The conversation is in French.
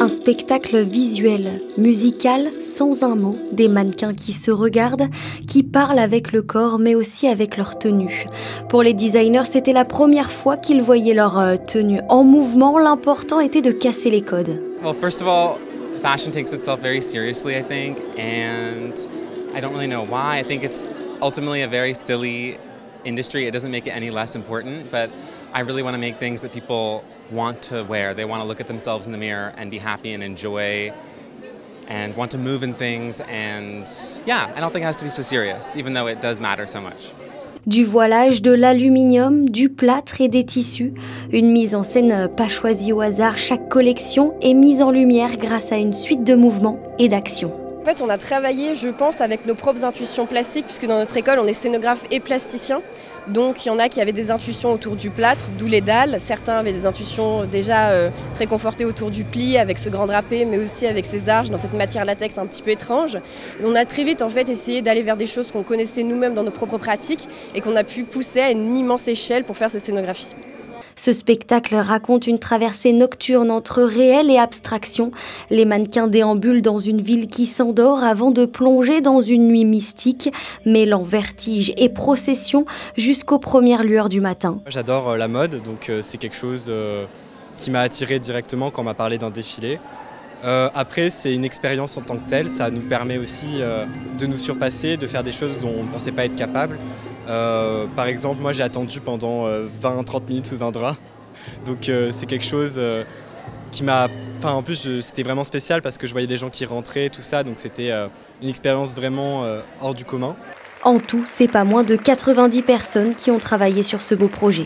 Un spectacle visuel, musical, sans un mot, des mannequins qui se regardent, qui parlent avec le corps mais aussi avec leur tenue. Pour les designers, c'était la première fois qu'ils voyaient leur tenue en mouvement. L'important était de casser les codes. Well, first of all, fashion takes itself very seriously, I think, and I don't really know why. I think it's ultimately a very silly industry. It doesn't make it any less important, but I really want to make things that people want to wear. They want to look at themselves in the mirror and be happy and enjoy and want to move in things, and yeah, I don't think it has to be so serious, even though it does matter so much. Du voilage, de l'aluminium, du plâtre et des tissus. Une mise en scène pas choisie au hasard, chaque collection est mise en lumière grâce à une suite de mouvements et d'actions. En fait, on a travaillé, je pense, avec nos propres intuitions plastiques, puisque dans notre école, on est scénographe et plasticien. Donc il y en a qui avaient des intuitions autour du plâtre, d'où les dalles. Certains avaient des intuitions déjà très confortées autour du pli, avec ce grand drapé, mais aussi avec ces arches dans cette matière latex un petit peu étrange. Et on a très vite en fait essayé d'aller vers des choses qu'on connaissait nous-mêmes dans nos propres pratiques et qu'on a pu pousser à une immense échelle pour faire ces scénographies. Ce spectacle raconte une traversée nocturne entre réel et abstraction. Les mannequins déambulent dans une ville qui s'endort avant de plonger dans une nuit mystique, mêlant vertige et procession jusqu'aux premières lueurs du matin. J'adore la mode, donc c'est quelque chose qui m'a attiré directement quand on m'a parlé d'un défilé. Après, c'est une expérience en tant que telle, ça nous permet aussi de nous surpasser, de faire des choses dont on ne pensait pas être capable. Par exemple, moi j'ai attendu pendant 20-30 minutes sous un drap, donc c'est quelque chose qui m'a... Enfin, en plus, c'était vraiment spécial parce que je voyais des gens qui rentraient, tout ça, donc c'était une expérience vraiment hors du commun. En tout, c'est pas moins de 90 personnes qui ont travaillé sur ce beau projet.